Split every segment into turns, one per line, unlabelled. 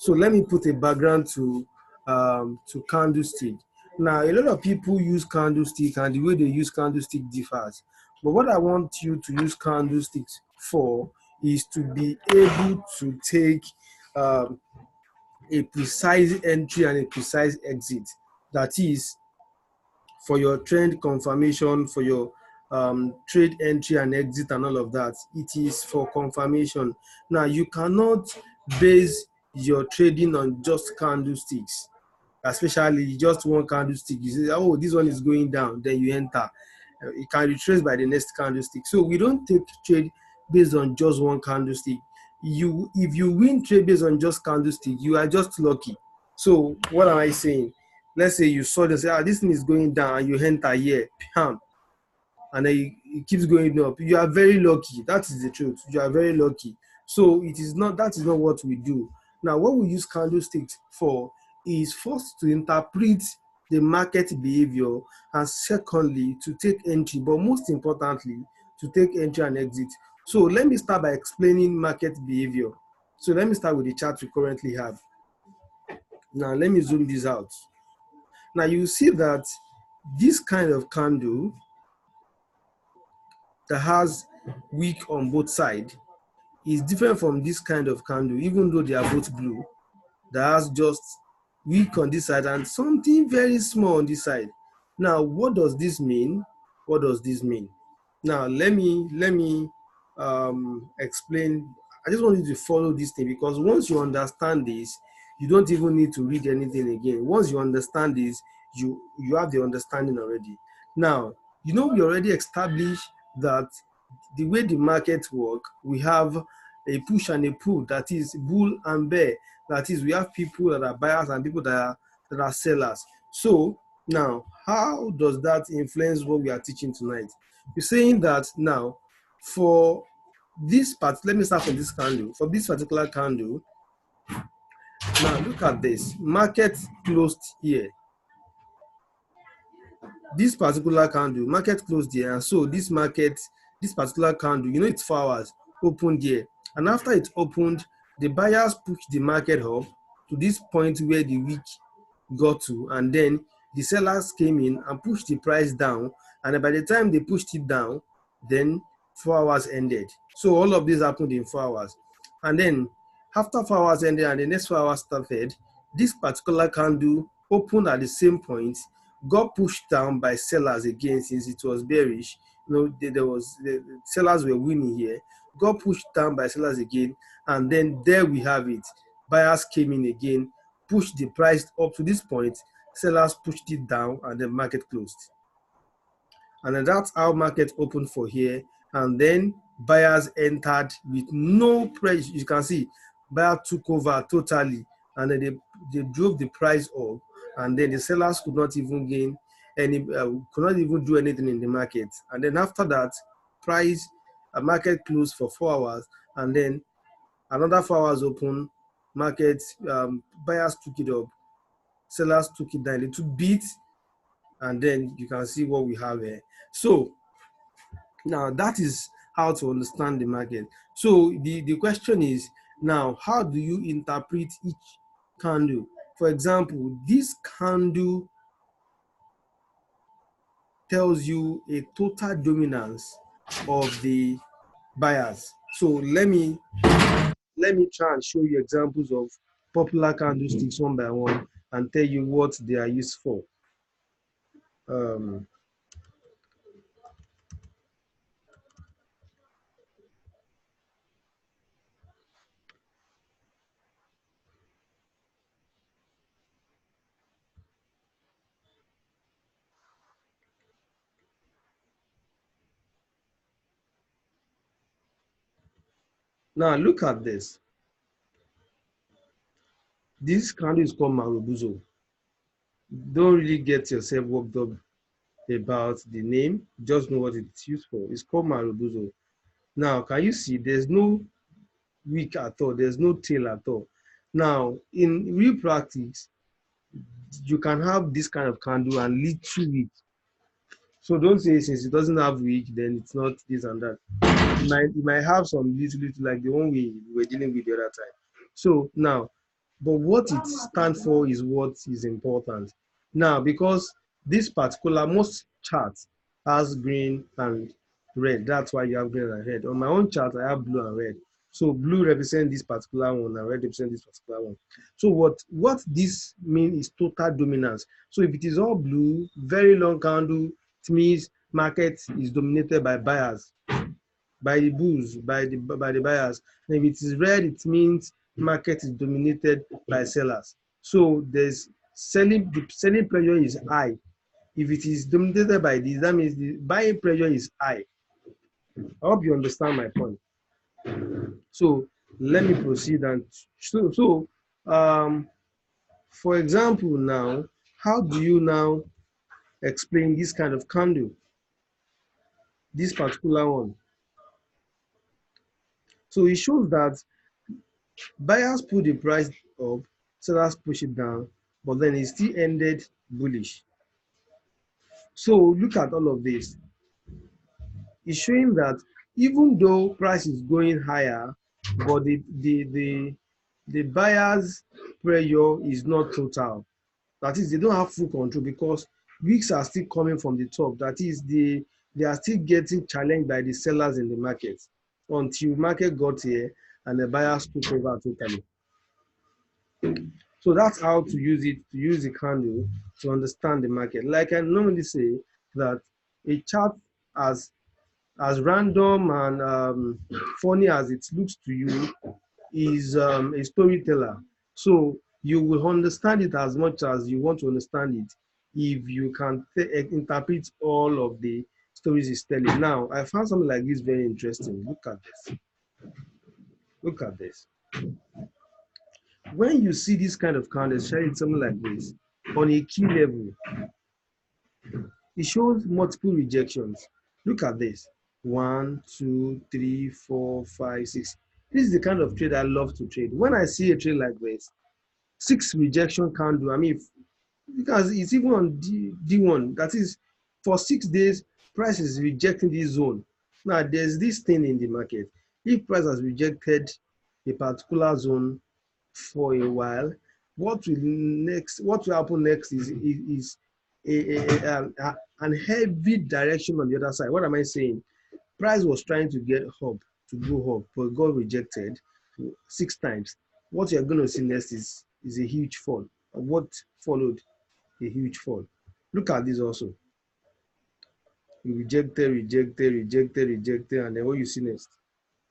So let me put a background to candlestick. Now, a lot of people use candlestick, and the way they use candlestick differs. But what I want you to use candlesticks for is to be able to take a precise entry and a precise exit. That is, for your trend confirmation, for your trade entry and exit and all of that, it is for confirmation. Now, you cannot base your trading on just candlesticks, especially just one candlestick. You say, oh, this one is going down, then you enter. It can retrace by the next candlestick. So we don't take trade based on just one candlestick. If you win trade based on just candlestick, you are just lucky. So what am I saying? Let's say you saw this, this thing is going down, and you enter here, and then it keeps going up. You are very lucky. That is the truth. You are very lucky. So that is not what we do. Now, what we use candlesticks for is first to interpret the market behavior, and secondly, to take entry, but most importantly, to take entry and exit. So let me start by explaining market behavior. So let me start with the chart we currently have. Now, let me zoom this out. Now, you see that this kind of candle that has wick on both sides is different from this kind of candle, even though they are both blue, that has just wick on this side and something very small on this side. Now, what does this mean? What does this mean? Now, let me explain. I just want you to follow this thing, because once you understand this, you don't even need to read anything again. Once you understand this, you have the understanding already. Now, we already established that the way the market work, we have a push and a pull, that is bull and bear. That is, we have people that are buyers and people that are sellers. So now, how does that influence what we are teaching tonight? We're saying that now, for this part, let me start from this candle. For this particular candle, now look at this. Market closed here. This particular candle, market closed here, and so this particular candle, it's 4 hours, opened here. And after it opened, the buyers pushed the market up to this point where the wick got to, and then the sellers came in and pushed the price down. And by the time they pushed it down, then 4 hours ended. So all of this happened in 4 hours. And then after 4 hours ended and the next 4 hours started, this particular candle opened at the same point, got pushed down by sellers again, since it was bearish. The sellers were winning here, got pushed down by sellers again, and then there we have it. Buyers came in again, pushed the price up to this point, sellers pushed it down, and the market closed. And then that's how market opened for here. And then buyers entered with no price. You can see buyer took over totally, and then they drove the price up, and then the sellers could not even gain any, could not even do anything in the market. And then after that, market closed for 4 hours, and then another 4 hours open, market, buyers took it up, sellers took it down a little bit, and then you can see what we have here. So now that is how to understand the market. So the question is, now, how do you interpret each candle? For example, this candle tells you a total dominance of the buyers. So let me try and show you examples of popular candlesticks one by one and tell you what they are used for. Now look at this. This candle is called Marubuzo. Don't really get yourself worked up about the name, just know what it's used for. It's called Marubuzo. Now, can you see there's no wick at all, there's no tail at all. Now, in real practice, you can have this kind of candle and little wick. So don't say since it doesn't have wick, then it's not this and that. It might have some little, like the one we were dealing with the other time. So now, but what it stands for is what is important. Now, because this particular most chart has green and red, that's why you have green and red. On my own chart, I have blue and red. So blue represents this particular one and red represents this particular one. So what this means is total dominance. So if it is all blue, very long candle, it means market is dominated by buyers, by the bulls, by the buyers. And if it is red, it means market is dominated by sellers. So there's the selling pressure is high. If it is dominated by this, that means the buying pressure is high. I hope you understand my point. So let me proceed and so for example now, how do you now explain this kind of candle, this particular one? So it shows that buyers put the price up, sellers push it down, but then it still ended bullish. So look at all of this. It's showing that even though price is going higher, but the buyers' pressure is not total. That is, they don't have full control because wicks are still coming from the top. That is, they are still getting challenged by the sellers in the market until market got here and the buyers took over totally. So that's how to use it, to use the candle to understand the market. Like I normally say that a chart as random and funny as it looks to you is a storyteller. So you will understand it as much as you want to understand it if you can interpret all of the stories it's telling. Now, I found something like this very interesting. Look at this. Look at this. When you see this kind of candle, especially something like this, on a key level, it shows multiple rejections. Look at this. 1, 2, 3, 4, 5, 6. This is the kind of trade I love to trade. When I see a trade like this, 6 rejection candle, I mean, because it's even on D1, that is, for 6 days, price is rejecting this zone. Now, there's this thing in the market. If price has rejected a particular zone for a while, what will happen next is an heavy direction on the other side. What am I saying? Price was trying to get up, to go up, but got rejected 6 times. What you're going to see next is a huge fall. What followed? A huge fall. Look at this also. You rejected, rejected, rejected, rejected, and then what you see next?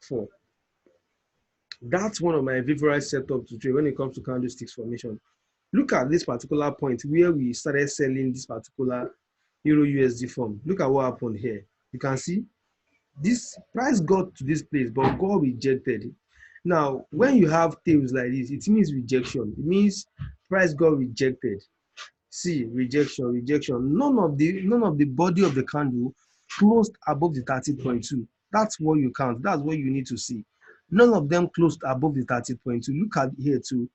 Fall. That's one of my favorite setup to trade when it comes to candlesticks formation. Look at this particular point where we started selling this particular Euro USD form. Look at what happened here. You can see this price got to this place, but got rejected. Now, when you have tails like this, it means rejection. It means price got rejected. See, rejection, rejection. None of the body of the candle closed above the 30.2. That's what you count. That's what you need to see. None of them closed above the 30.2. Look at here too.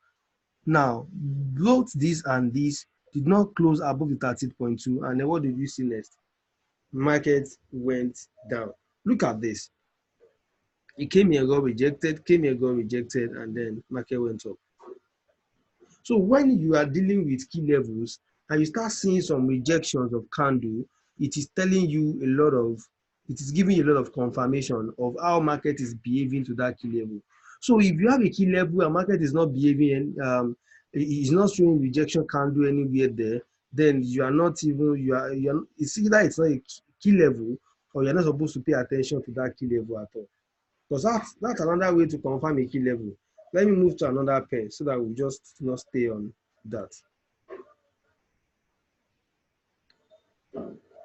Now, both this and this did not close above the 30.2. And then what did you see next? Market went down. Look at this. It came here, got rejected, came here, got rejected, and then market went up. So when you are dealing with key levels and you start seeing some rejections of candle, it is telling you it is giving you a lot of confirmation of how market is behaving to that key level. So if you have a key level and market is not behaving, is not showing rejection candle anywhere there, then you are not even, it's either it's not a key level or you're not supposed to pay attention to that key level at all. Because that's another way to confirm a key level. Let me move to another pair so that we just not stay on that.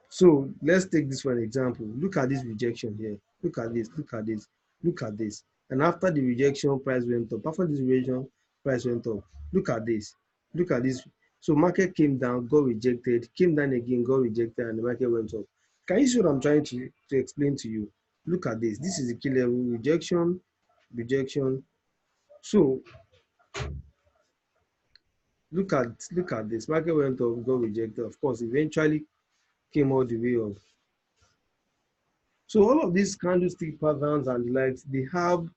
So let's take this for an example. Look at this rejection here. Look at this, look at this, look at this. And after the rejection, price went up. After this rejection, price went up. Look at this. Look at this. So market came down, got rejected, came down again, got rejected, and the market went up. Can you see what I'm trying to explain to you? Look at this. This is the key level, rejection, rejection. So look at this. Market went up, got rejected. Of course, eventually came all the way up. So all of these candlestick patterns and the likes, they have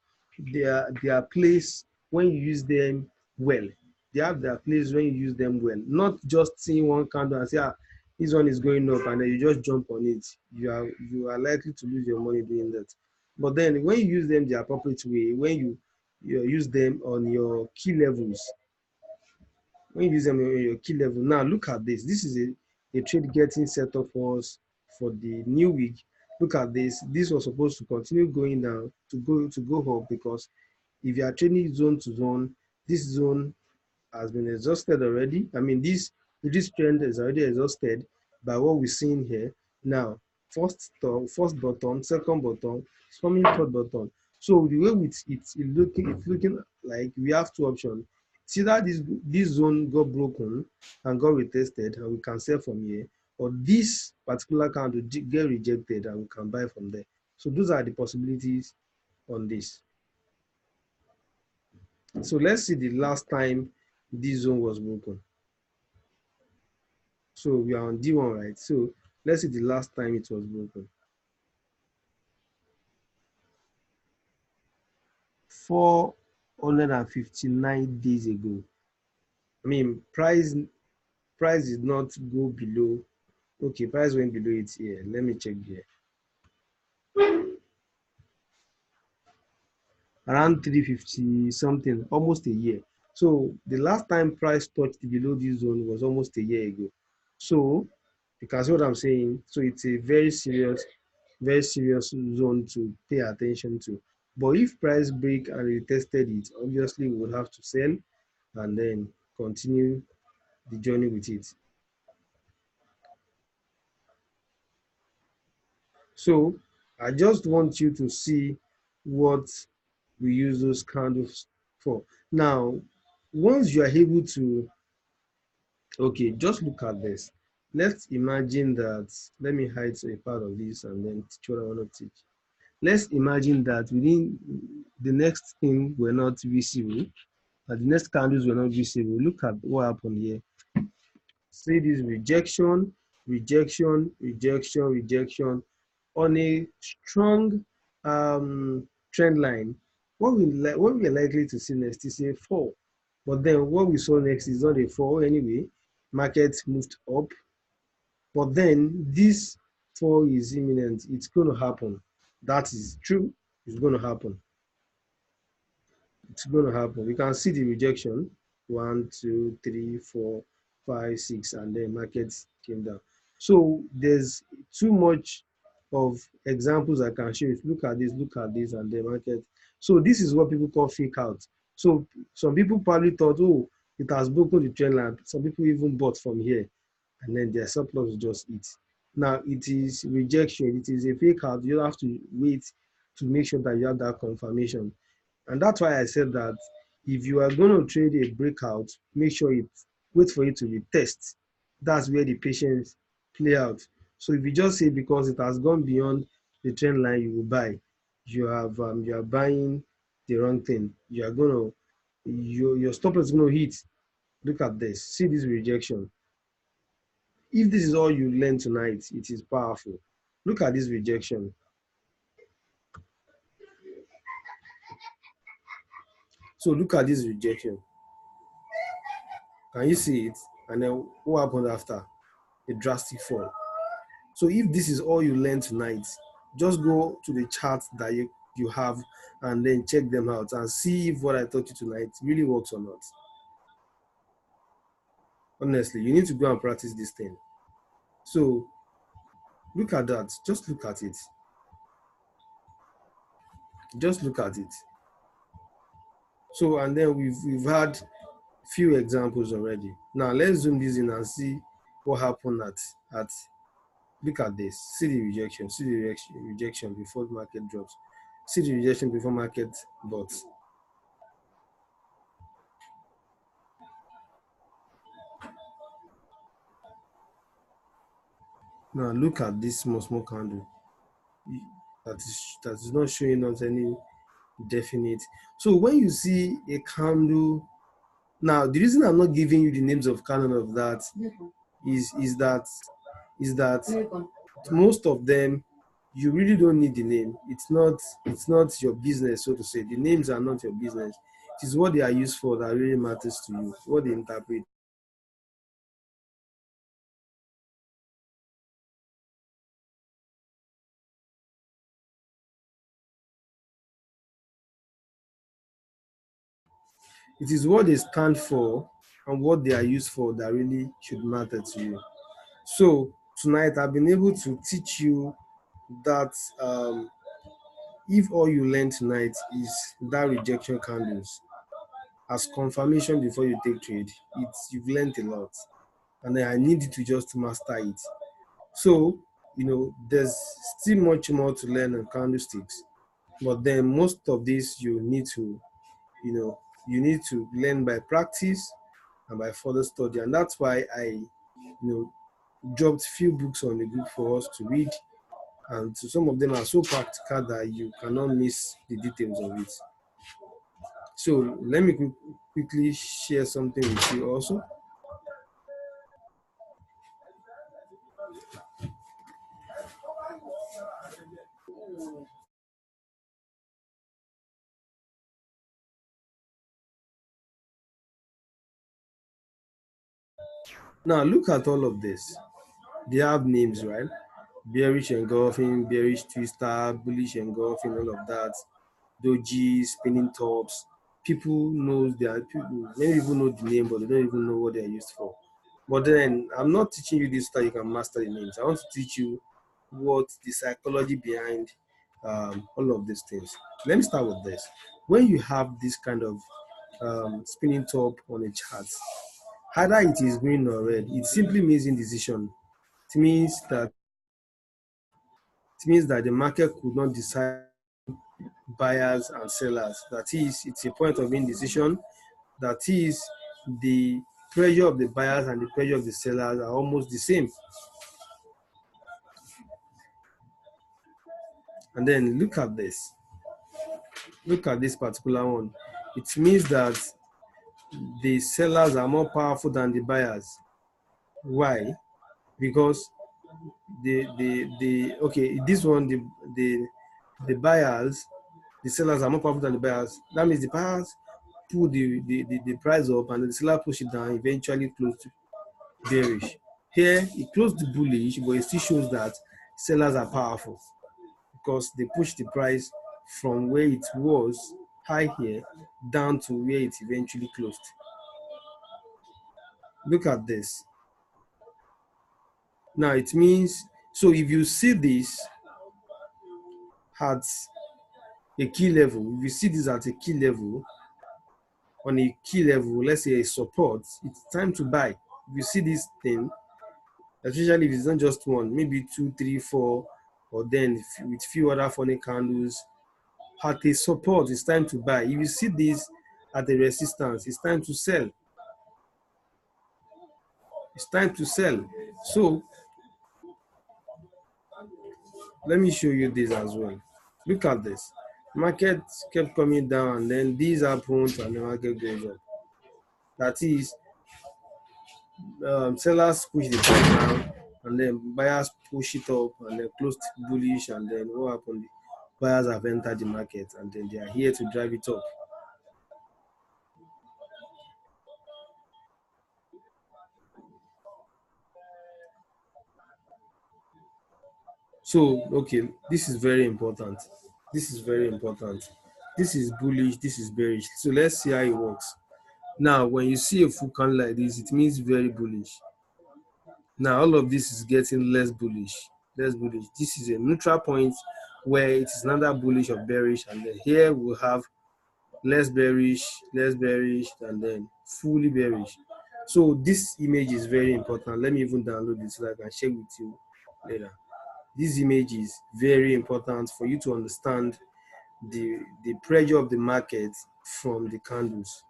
their place when you use them well. they have their place when you use them well. Not just seeing one candle and say, ah, this one is going up, and then you just jump on it. You are likely to lose your money doing that. But then when you use them the appropriate way, when you use them on your key levels, when you use them on your key level. Now look at this. This is a trade getting set up for us for the new week. Look at this. This was supposed to continue going down to go up, because if you are trading zone to zone, this zone has been exhausted already. I mean, this trend is already exhausted by what we're seeing here. Now, first button, second button, it's forming third button. So the way it's looking like we have two options. See that this zone got broken and got retested, and we can sell from here, or this particular candle get rejected and we can buy from there. So those are the possibilities on this. So let's see the last time this zone was broken. So we are on D1, right? So let's see the last time it was broken. 459 days ago. I mean, price did not go below. Okay, price went below it here. Let me check here. Around 350 something, almost a year. So the last time price touched below this zone was almost a year ago. So you can see what I'm saying. So it's a very serious zone to pay attention to. But if price break and retested it, obviously we would have to sell and then continue the journey with it. So I just want you to see what we use those candles for. Now, once you are able to, okay, just look at this. Let's imagine that, let me hide a part of this and then teach what I want to teach. Let's imagine that within the next thing were not visible, and the next candles were not visible. Look at what happened here. See this rejection, rejection, rejection, rejection on a strong trend line. What we are likely to see next is a fall. But then what we saw next is not a fall anyway. Market moved up. But then this fall is imminent. It's going to happen. That is true. It's going to happen. It's going to happen. We can see the rejection. 1, 2, 3, 4, 5, 6, and then markets came down. So there's too much of examples I can show you. Look at this, and the market. So this is what people call fake out. So some people probably thought, oh, it has broken the trend line. Some people even bought from here, and then their surplus just eat. Now it is rejection. It is a fake out. You have to wait to make sure that you have that confirmation. And that's why I said that if you are going to trade a breakout, make sure it wait for it to retest. That's where the patience play out. So if you just say because it has gone beyond the trend line, you will buy. You are buying the wrong thing. You are gonna your stop is gonna hit. Look at this. See this rejection. If this is all you learn tonight, it is powerful. Look at this rejection. So look at this rejection. Can you see it? And then what happened after? A drastic fall. So if this is all you learn tonight, just go to the charts that you have and then check them out and see if what I taught you tonight really works or not. Honestly, you need to go and practice this thing. So look at that. Just look at it. Just look at it. So and then we've had few examples already. Now let's zoom this in and see what happened at look at this. See the rejection. See the rejection before the market drops. See the rejection before market bought. Now look at this small candle. That is not showing us any definite. So when you see a candle, now the reason I'm not giving you the names of candle of that is that most of them you really don't need the name. It's not your business, so to say. The names are not your business. It is what they are used for that really matters to you, what they interpret. It is what they stand for and what they are used for that really should matter to you. So tonight I've been able to teach you that if all you learn tonight is that rejection candles as confirmation before you take trade, it's you've learned a lot. And then I need you to just master it. So, there's still much more to learn on candlesticks. But then most of this you know, you need to learn by practice and by further study. And that's why know, dropped few books on the group for us to read. And so some of them are so practical that you cannot miss the details of it. So let me quickly share something with you also. Now look at all of this. They have names, right? Bearish engulfing, bearish twister, bullish engulfing, all of that. Doji, spinning tops. People knows their people. Many people know the name, but they don't even know what they're used for. But then I'm not teaching you this so that you can master the names. I want to teach you what the psychology behind all of these things. Let me start with this. When you have this kind of spinning top on a chart, either it is green or red, it simply means indecision. It means that the market could not decide buyers and sellers. That is, it's a point of indecision. That is, the pressure of the buyers and the pressure of the sellers are almost the same. And then look at this. Look at this particular one. It means that the sellers are more powerful than the buyers. Why? Because the okay, this one the the buyers, the sellers are more powerful than the buyers. That means the buyers pull the price up and the seller push it down, eventually close to bearish. Here it closed bullish, but it still shows that sellers are powerful because they push the price from where it was high here down to where it eventually closed. Look at this. Now it means, so if you see this at a key level, if you see this at a key level, on a key level, let's say a support, it's time to buy. If you see this thing, especially if it's not just one, maybe two, three, four, or then with few other funny candles, at a support, it's time to buy. If you see this at a resistance, it's time to sell. It's time to sell. So let me show you this as well. Look at this. Market kept coming down and then these happened and the market goes up. That is, sellers push the price down and then buyers push it up and then closed bullish and then what happened? Buyers have entered the market and then they are here to drive it up. So, okay, this is very important. This is very important. This is bullish, this is bearish. So let's see how it works. Now, when you see a full candle like this, it means very bullish. Now, all of this is getting less bullish. Less bullish. This is a neutral point where it is another bullish or bearish, and then here we'll have less bearish, and then fully bearish. So this image is very important. Let me even download it so that I can share with you later. This image is very important for you to understand the pressure of the market from the candles.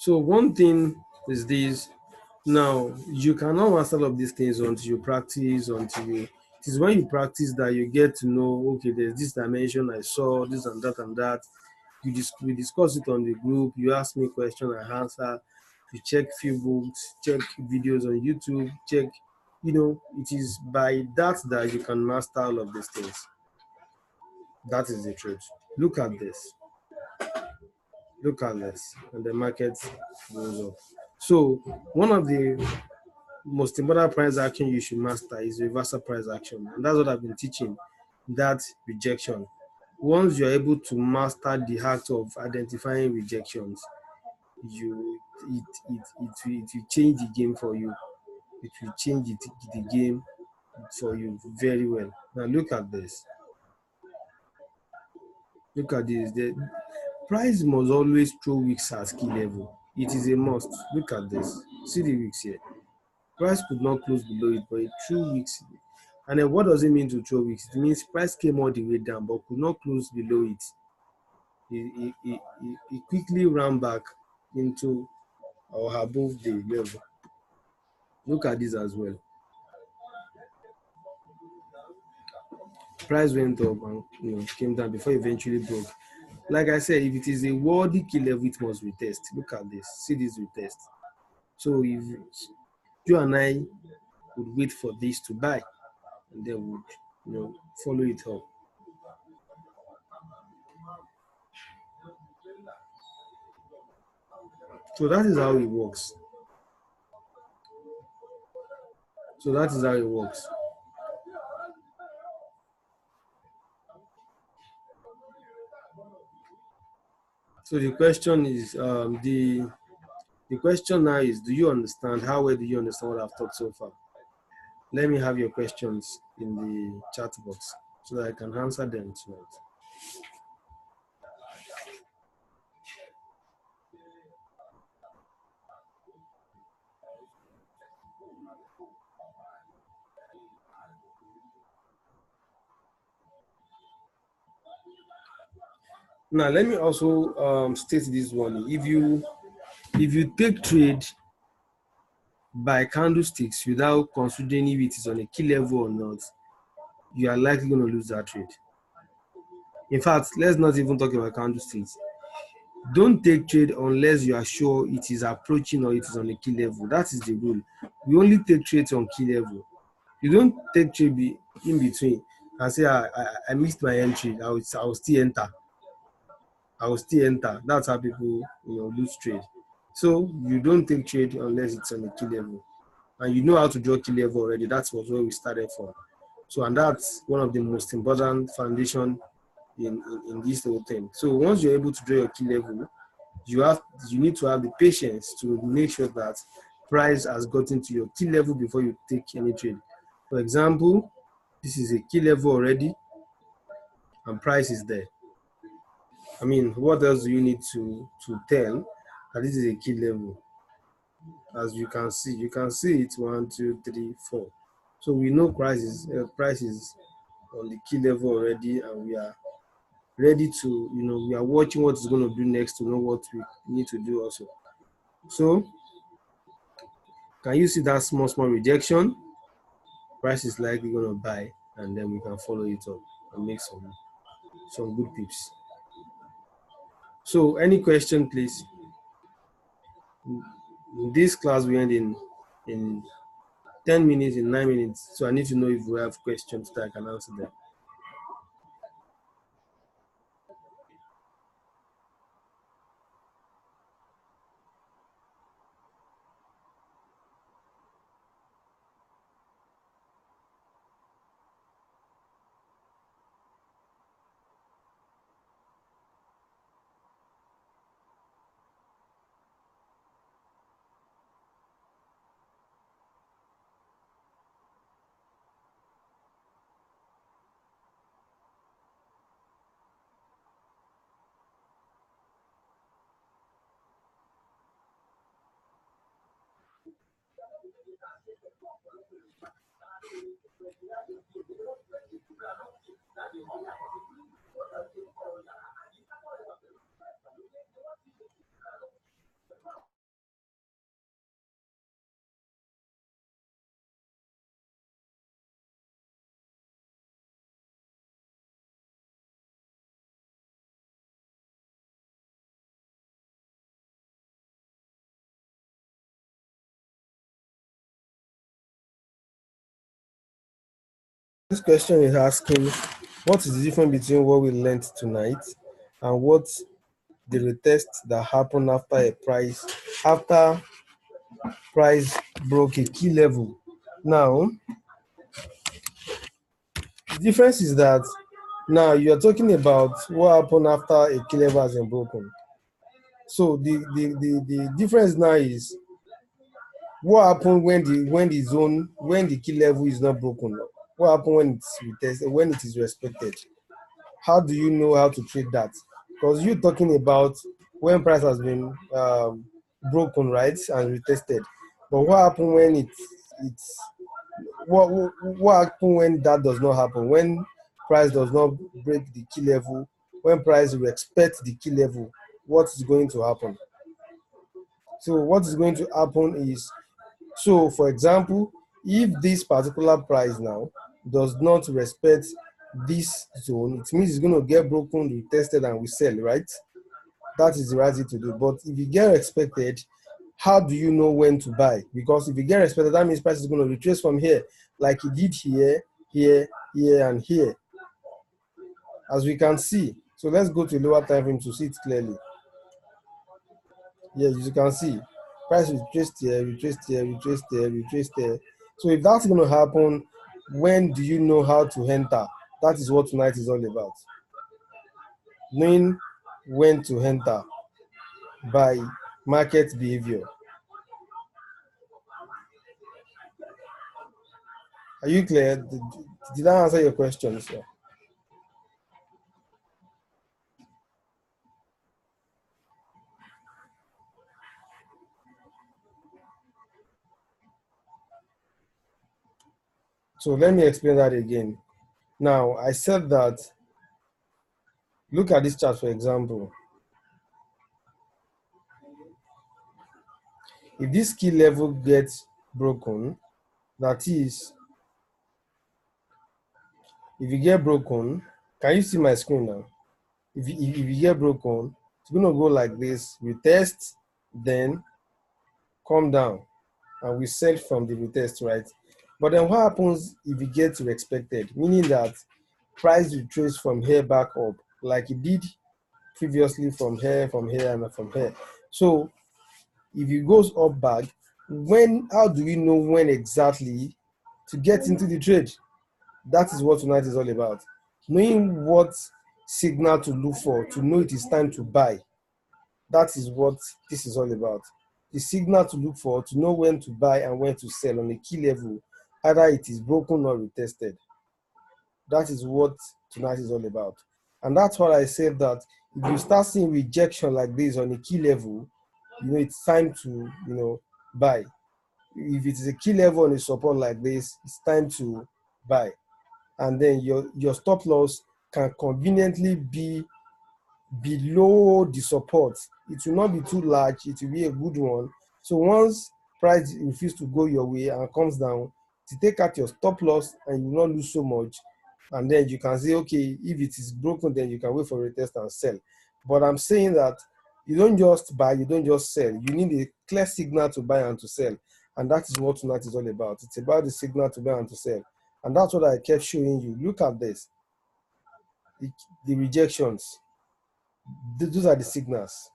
So one thing is this. Now you cannot master all of these things until you practice, until you it is when you practice that you get to know, okay, there's this dimension I saw, this and that and that. We discuss it on the group, you ask me question, I answer, you check few books, check videos on YouTube, check, it is by that you can master all of these things. That is the truth. Look at this. Look at this. And the market goes up. So one of the most important price action you should master is reversal price action. And that's what I've been teaching. That rejection. Once you're able to master the act of identifying rejections, you it will change the game for you. It will change the game for you very well. Now look at this. Look at this. The price must always throw wicks at key level. It is a must. Look at this. See the wicks here. Price could not close below it, but it threw wicks. And then what does it mean to throw wicks? It means price came all the way down but could not close below it. It quickly ran back into or above the level. Look at this as well. Price went up and came down before eventually broke. Like I said, if it is a worthy key level, it must retest. Look at this. See this retest. So if you and I would wait for this to buy, and then would follow it up. So that is how it works. So that is how it works. So the question is, the question now is, do you understand? How well do you understand what I've taught so far? Let me have your questions in the chat box so that I can answer them tonight. Now let me also state this one. If you take trade by candlesticks without considering if it is on a key level or not, you are likely going to lose that trade. In fact, let's not even talk about candlesticks. Don't take trade unless you are sure it is approaching or it is on a key level. That is the rule. We only take trades on key level. You don't take trade in between and say, I missed my entry. I will still enter. I will still enter. That's how people lose trade. So you don't take trade unless it's on a key level. And you know how to draw key level already. That was where we started from. So, and that's one of the most important foundation in this whole thing. So once you're able to draw your key level, you need to have the patience to make sure that price has gotten to your key level before you take any trade. For example, this is a key level already and price is there. I mean, what else do you need to tell that this is a key level? As you can see it 1, 2, 3, 4. So we know price is on the key level already, and we are ready to we are watching what is going to do next to know what we need to do also. So can you see that small rejection? Price is likely going to buy, and then we can follow it up and make some good pips. So any question, please? This class will end in 10 minutes, in 9 minutes. So I need to know if we have questions that I can answer them. This question is asking, what is the difference between what we learned tonight and what the retest that happened after price broke a key level? Now, the difference is that now you are talking about what happened after a key level has been broken. So the difference now is what happened when the key level is not broken. What happened when it's retested, when it is respected? How do you know how to treat that? Because you're talking about when price has been broken, right, and retested. But what happened when it's what happen when that does not happen? When price does not break the key level, when price respect the key level, what is going to happen? So what is going to happen is, so for example, if this particular price now does not respect this zone, it means it's going to get broken, retested, and we sell, right? That is the right thing to do. But if you get expected, how do you know when to buy? Because if you get expected, that means price is going to retrace from here, like it did here, here, here, and here, as we can see. So let's go to lower time frame to see it clearly. Yes, you can see price retraced here, retraced here, retraced here, retraced here. So if that's going to happen, when do you know how to enter? That is what tonight is all about. Knowing when to enter by market behavior. Are you clear? Did I answer your question, sir? So let me explain that again. Now, I said that, look at this chart, for example. If this key level gets broken, that is, if you get broken, can you see my screen now? If you get broken, it's going to go like this. We test, then come down, and we sell from the retest, right? But then what happens if you get to expected? Meaning that price retrace from here back up, like it did previously from here, and from here. So if it goes up back, how do we know when exactly to get into the trade? That is what tonight is all about. Knowing what signal to look for to know it is time to buy. That is what this is all about. The signal to look for to know when to buy and when to sell on a key level, either it is broken or retested. That is what tonight is all about. And that's what I said, that if you start seeing rejection like this on a key level, it's time to, buy. If it is a key level on a support like this, it's time to buy. And then your stop loss can conveniently be below the support. It will not be too large, it will be a good one. So once price refuses to go your way and comes down, to take out your stop loss and you will not lose so much. And then you can say, okay, if it is broken, then you can wait for a test and sell. But I'm saying that you don't just buy, you don't just sell. You need a clear signal to buy and to sell. And that is what tonight is all about. It's about the signal to buy and to sell. And that's what I kept showing you. Look at this. The rejections. Those are the signals.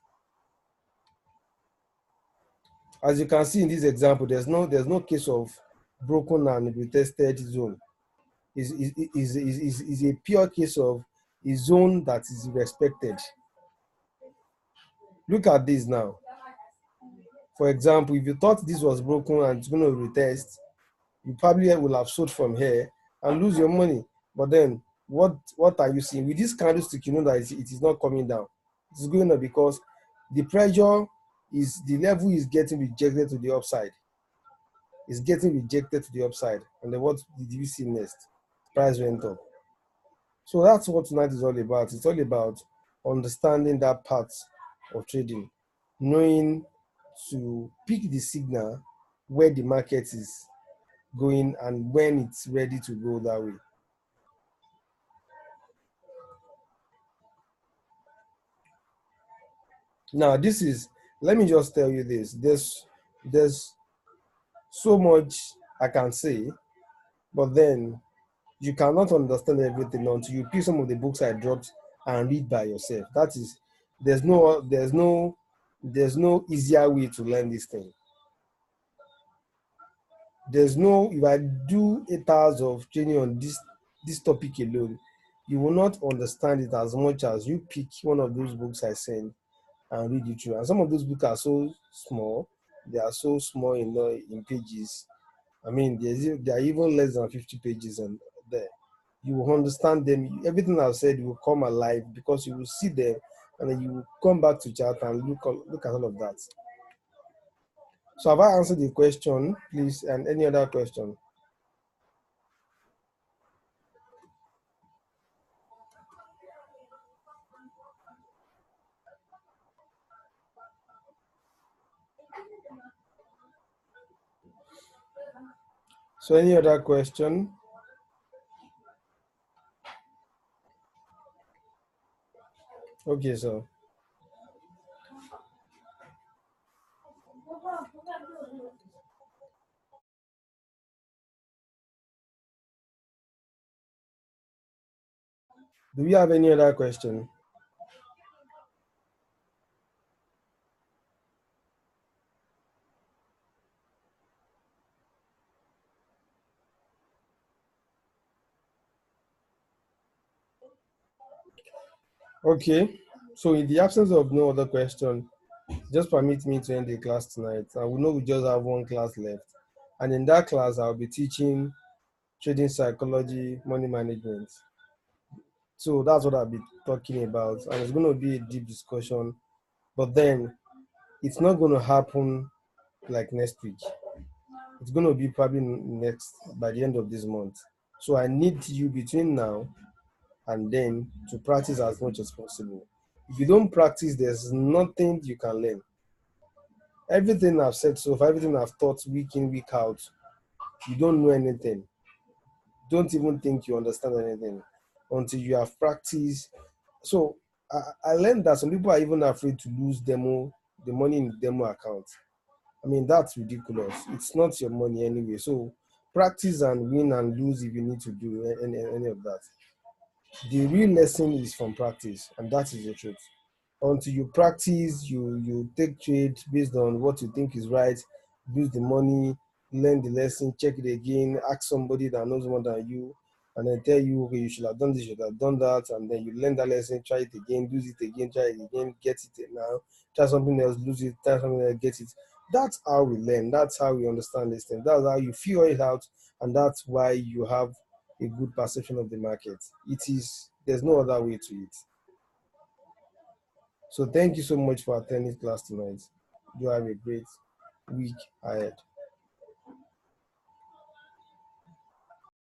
As you can see in this example, there's no case of broken and retested zone. Is a pure case of a zone that is respected. Look at this now. For example, if you thought this was broken and it's going to retest, you probably will have sold from here and lose your money. But then, what are you seeing with this candlestick? You know that it is not coming down. It's going up because the level is getting rejected to the upside. It's getting rejected to the upside. And then what did you see next? Price went up. So that's what tonight is all about. It's all about understanding that part of trading, knowing to pick the signal where the market is going and when it's ready to go that way. Now, let me just tell you this. There's so much I can say, but then You cannot understand everything until you pick some of the books I dropped and read by yourself. That is, there's no easier way to learn this thing. There's no, if I do 8 hours of training on this topic alone, you will not understand it as much as you pick one of those books I send and read it through. And some of those books are so small, they are so small in pages. I mean, there are even less than 50 pages and there. You will understand them. Everything I've said will come alive because you will see them, and then you will come back to chat and look at all of that. So have I answered the question, please, and any other question? So any other question? Okay, so do we have any other question? Okay. So in the absence of no other question, just permit me to end the class tonight. And we know we just have one class left. And in that class, I'll be teaching trading psychology, money management. So that's what I'll be talking about. And it's going to be a deep discussion. But then it's not going to happen like next week. It's going to be probably next by the end of this month. So I need you between now and then to practice as much as possible. If you don't practice, there's nothing you can learn. Everything I've said so far, everything I've taught week in, week out, you don't know anything. Don't even think you understand anything until you have practiced. So I learned that some people are even afraid to lose the money in the demo account. I mean, that's ridiculous. It's not your money anyway. So practice and win and lose if you need to do any of that. The real lesson is from practice, and that is the truth. Until you practice, you take trade based on what you think is right, lose the money, learn the lesson, check it again, ask somebody that knows more than you, and then tell you, okay, you should have done this, you should have done that, and then you learn that lesson, try it again, lose it again, try it again, get it now, try something else, lose it, try something else, get it. That's how we learn. That's how we understand this thing. That's how you figure it out, and that's why you have a good perception of the market. It is, there's no other way to it. So thank you so much for attending class tonight. You have a great week ahead.